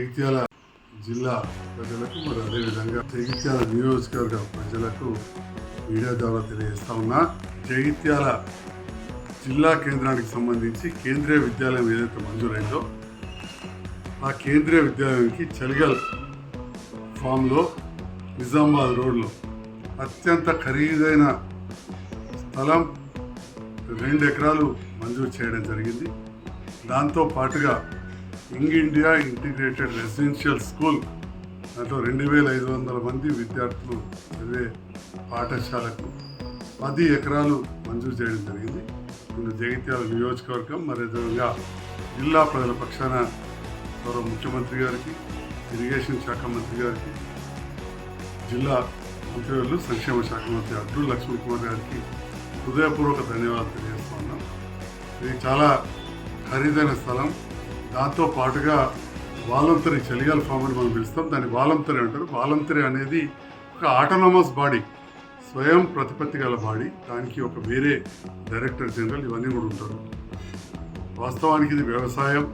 జగిత్యాల జిల్లా ప్రజలకు మరి అదేవిధంగా జగిత్యాల నియోజకవర్గ ప్రజలకు మీడియా ద్వారా తెలియజేస్తా ఉన్నా. జగిత్యాల జిల్లా కేంద్రానికి సంబంధించి కేంద్రీయ విద్యాలయం ఏదైతే మంజూరైందో ఆ కేంద్రీయ విద్యాలయానికి చలిగల్ ఫామ్లో నిజామాబాద్ రోడ్లో అత్యంత ఖరీదైన స్థలం 2 ఎకరాలు మంజూరు చేయడం జరిగింది. దాంతో పాటుగా young India integrated residential school దాంట్లో 2500 మంది విద్యార్థులు చదివే పాఠశాలకు 10 ఎకరాలు మంజూరు చేయడం జరిగింది. నేను జగిత్యాల నియోజకవర్గం మరి విధంగా జిల్లా ప్రజల పక్షాన గౌరవ ముఖ్యమంత్రి గారికి, ఇరిగేషన్ శాఖ మంత్రి గారికి, జిల్లా మంత్రివర్యులు సంక్షేమ శాఖ మంత్రి అడ్డూరి లక్ష్మీ కుమార్ గారికి హృదయపూర్వక ధన్యవాదాలు తెలియజేస్తా ఉన్నాం. ఇది చాలా ఖరీదైన స్థలం. దాంతో పాటుగా వాలంటరీ చలిగల్ ఫామ్ అని మనం పిలుస్తాం, దాన్ని వాలంటరీ అంటారు. వాలంటరీ అనేది ఒక ఆటోనమస్ బాడీ, స్వయం ప్రతిపత్తి గల బాడీ. దానికి ఒక వేరే డైరెక్టర్ జనరల్ ఇవన్నీ కూడా ఉంటారు. వాస్తవానికి ఇది వ్యవసాయం,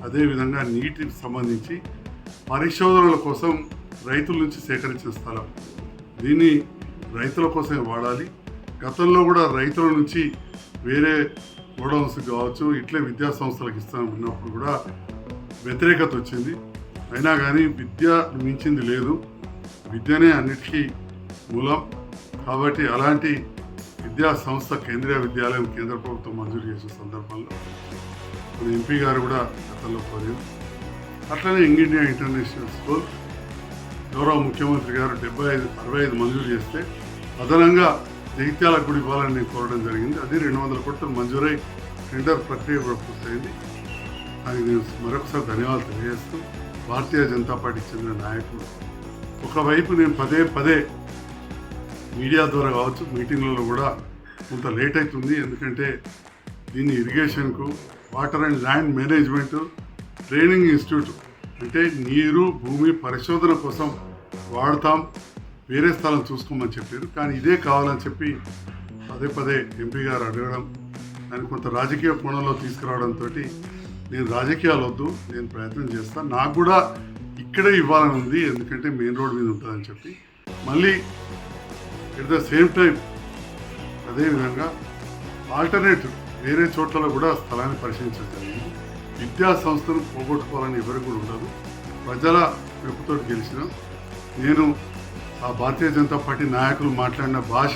అదేవిధంగా నీటికి సంబంధించి పరిశోధనల కోసం రైతుల నుంచి సేకరించిన స్థలం. దీన్ని రైతుల కోసమే వాడాలి. గతంలో కూడా రైతుల నుంచి వేరే గోడౌన్స్ కావచ్చు ఇట్లే విద్యా సంస్థలకు ఇస్తామన్నప్పుడు కూడా వ్యతిరేకత వచ్చింది. అయినా కానీ విద్య మించింది లేదు, విద్యనే అన్నిటికీ మూలం. కాబట్టి అలాంటి విద్యా సంస్థ కేంద్రీయ విద్యాలయం కేంద్ర ప్రభుత్వం మంజూరు చేసిన సందర్భంలో మన ఎంపీ గారు కూడా గతంలో కోరారు. అట్లనే యంగ్ ఇండియా ఇంటర్నేషనల్ స్కూల్ గౌరవ ముఖ్యమంత్రి గారు 65 మంజూరు చేస్తే అదనంగా జగిత్యాల గుడి ఇవ్వాలని నేను కోరడం జరిగింది. అది 200 కోట్లు మంజూరై టెండర్ ప్రక్రియ కూడా పూర్తయింది. దానికి నేను మరొకసారి ధన్యవాదాలు తెలియజేస్తూ భారతీయ జనతా పార్టీకి చెందిన నాయకులు ఒకవైపు నేను పదే మీడియా ద్వారా కావచ్చు మీటింగ్లలో కూడా కొంత లేట్ అవుతుంది. ఎందుకంటే దీన్ని ఇరిగేషన్కు, water and land management training institute అంటే నీరు భూమి పరిశోధన కోసం వాడతాం, వేరే స్థలం చూసుకోమని చెప్పారు. కానీ ఇదే కావాలని చెప్పి పదే ఎంపీ గారు అడగడం, దాన్ని కొంత రాజకీయ కోణంలో తీసుకురావడంతో నేను రాజకీయాలు వద్దు, నేను ప్రయత్నం చేస్తాను, నాకు కూడా ఇక్కడే ఇవ్వాలని ఉంది ఎందుకంటే మెయిన్ రోడ్ మీద ఉంటుందని చెప్పి మళ్ళీ ఎట్ ద సేమ్ టైం అదేవిధంగా ఆల్టర్నేటివ్ వేరే చోట్లలో కూడా స్థలాన్ని పరిశీలించడం జరిగింది. విద్యా సంస్థను పోగొట్టుకోవాలని ఎవరికి కూడా ఉండదు. ప్రజల మెప్పుతో గెలిచినాం. నేను ఆ భారతీయ జనతా పార్టీ నాయకులు మాట్లాడిన భాష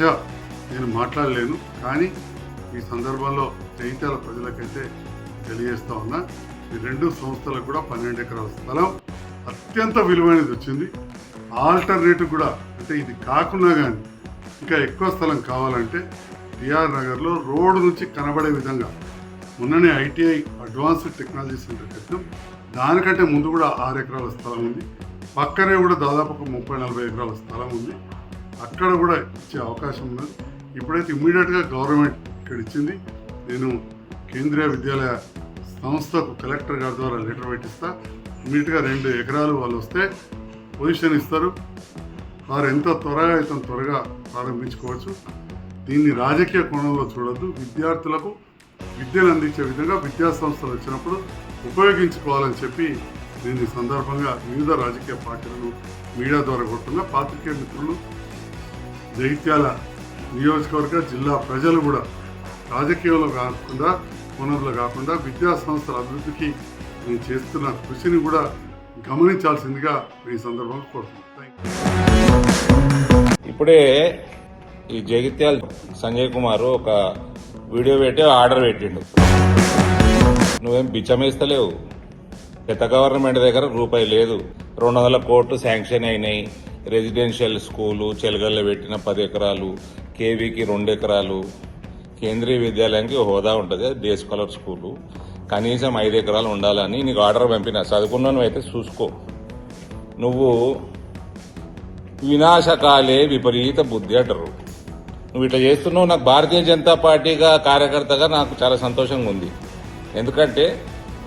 నేను మాట్లాడలేను. కానీ ఈ సందర్భంలో జగిత్యాల ప్రజలకైతే తెలియజేస్తా ఉన్నా, ఈ 2 సంస్థలకు కూడా 12 ఎకరాల స్థలం అత్యంత విలువైనది వచ్చింది. ఆల్టర్నేటివ్ కూడా అంటే ఇది కాకుండా కానీ ఇంకా ఎక్కువ స్థలం కావాలంటే టిఆర్ నగర్లో రోడ్డు నుంచి కనబడే విధంగా మొన్ననే ఐటీఐ అడ్వాన్స్డ్ టెక్నాలజీ సెంటర్ కట్టినాం. దానికంటే ముందు కూడా 6 ఎకరాల స్థలం ఉంది. పక్కనే కూడా దాదాపు ఒక 30-40 ఎకరాల స్థలం ఉంది. అక్కడ కూడా ఇచ్చే అవకాశం ఉన్నది. ఇప్పుడైతే ఇమ్మీడియట్గా గవర్నమెంట్ ఇక్కడ ఇచ్చింది. నేను కేంద్రీయ విద్యాలయ సంస్థకు కలెక్టర్ గారి ద్వారా లెటర్ పెట్టిస్తా. ఇమ్మీడియట్గా 2 ఎకరాలు వాళ్ళు వస్తే పొజిషన్ ఇస్తారు. వారు ఎంత త్వరగా అయితే త్వరగా ప్రారంభించుకోవచ్చు. దీన్ని రాజకీయ కోణంలో చూడొద్దు. విద్యార్థులకు విద్యను అందించే విధంగా విద్యా సంస్థలు వచ్చినప్పుడు ఉపయోగించుకోవాలని చెప్పి నేను ఈ సందర్భంగా వివిధ రాజకీయ పార్టీలను మీడియా ద్వారా కొడుతున్నా. పాత్రికేయ మిత్రులు, జగిత్యాల నియోజకవర్గ జిల్లా ప్రజలు కూడా రాజకీయంలో కాకుండా కోణంలో కాకుండా విద్యా సంస్థల అభివృద్ధికి నేను చేస్తున్న కృషిని కూడా గమనించాల్సిందిగా ఈ సందర్భంగా కోరుతున్నాను. ఇప్పుడే ఈ జగిత్యాల సంజయ్ కుమార్ ఒక వీడియో పెట్టి ఆర్డర్ పెట్టిండు. నువ్వేం బిచ్చమేస్తలేవు. గత గవర్నమెంట్ దగ్గర రూపాయి లేదు. 200 కోట్లు శాంక్షన్ అయినాయి. రెసిడెన్షియల్ స్కూలు చెలగల్లో పెట్టిన 10 ఎకరాలు, కేవీకి 2 ఎకరాలు, కేంద్రీయ విద్యాలయానికి హోదా ఉంటుంది, డే స్కాలర్ స్కూలు కనీసం 5 ఎకరాలు ఉండాలని నీకు ఆర్డర్ పంపిన. చదువుకున్నాను అయితే చూసుకో. నువ్వు వినాశకాలే విపరీత బుద్ధి అంటారు. నువ్వు ఇట్లా చేస్తున్నావు. నాకు భారతీయ జనతా పార్టీగా కార్యకర్తగా నాకు చాలా సంతోషంగా ఉంది. ఎందుకంటే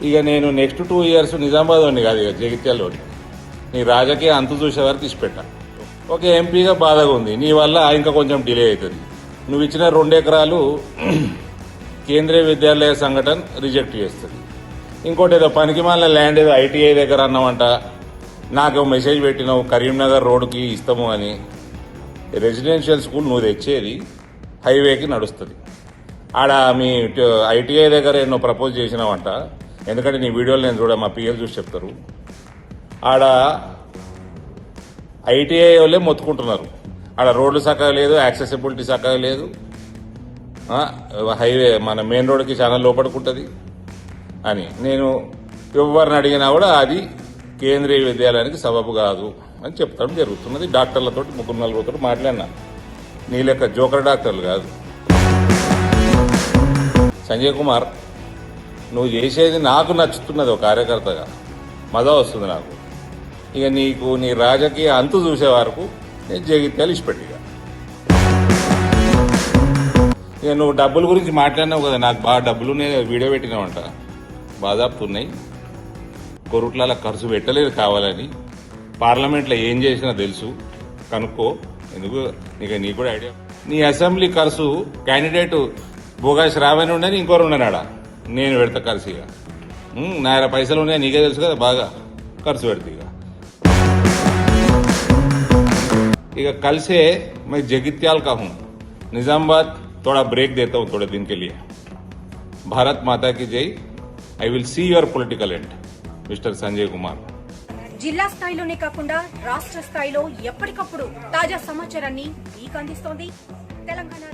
ఇక నేను నెక్స్ట్ 2 ఇయర్స్ నిజామాబాద్ వాడిని కాదు, ఇక జగిత్యాలలోని నీ రాజకీయ అంతు చూసే వరకు తీసిపెట్టా. ఒక ఎంపీగా బాధగా ఉంది. నీ వల్ల ఇంకా కొంచెం డిలే అవుతుంది. నువ్వు ఇచ్చిన 2 ఎకరాలు కేంద్రీయ విద్యాలయ సంఘటన రిజెక్ట్ చేస్తుంది. ఇంకోటి ఏదో పనికి మళ్ళీ ల్యాండ్ ఏదో ఐటీఐ దగ్గర అన్నామంట. నాకు మెసేజ్ పెట్టినావు కరీంనగర్ రోడ్డుకి ఇస్తాము అని. రెసిడెన్షియల్ స్కూల్ నువ్వు తెచ్చేది హైవేకి నడుస్తుంది. ఆడ మీ ఐటీఐ దగ్గర ఎన్నో ప్రపోజ్ చేసినావంట. ఎందుకంటే నీ వీడియోలు నేను చూడ మా పిఎల్ చూసి చెప్తారు. ఆడ ఐటీఐ వాళ్ళే మొత్తుకుంటున్నారు. ఆడ రోడ్లు చక్కగా లేదు, యాక్సెసిబిలిటీ చక్కగా లేదు, హైవే మన మెయిన్ రోడ్కి చాలా లోపడుకుంటుంది అని. నేను ఎవరిని అడిగినా కూడా అది కేంద్రీయ విద్యాలయానికి సబబు కాదు అని చెప్తాం జరుగుతున్నది. డాక్టర్లతో 3-4 మాట్లాడినా, నీ లెక్క జోకర్ డాక్టర్లు కాదు. సంజయ్ కుమార్, నువ్వు చేసేది నాకు నచ్చుతున్నది ఒక కార్యకర్తగా, మజా వస్తుంది నాకు. ఇక నీకు నీ రాజకీయ అంతు చూసే వరకు నేను జగిత్యాలు ఇష్టపెట్టిగా. ఇక నువ్వు డబ్బుల గురించి మాట్లాడినావు కదా, నాకు బాగా డబ్బులు వీడియో పెట్టినావంట, బాధాపుతున్నాయి. కోరుట్ల ఖర్చు పెట్టలేదు కావాలని. పార్లమెంట్లో ఏం చేసినా తెలుసు, కనుక్కో. ఎందుకు నీకు కూడా ఐడియా. నీ అసెంబ్లీ ఖర్చు క్యాండిడేట్ బోగా శ్రావణి ఉండని ఇంకోరు ఉండనాడా, నేను పెడతా ఖర్చు. ఇక నా పైసలు ఉన్నాయి నీకే తెలుసు కదా, బాగా ఖర్చు పెడతా. इक कल से मैं जगित्याल का हूँ, निजामाबाद थोड़ा ब्रेक देता हूँ थोड़े दिन के लिए. भारत माता की जय. I will see your political end, mister Sanjay Kumar. జిల్లా స్థాయిలోనే కాకుండా రాష్ట్ర స్థాయిలో ఎప్పటికప్పుడు తాజా సమాచారాన్ని మీకు అందిస్తోంది తెలంగాణ.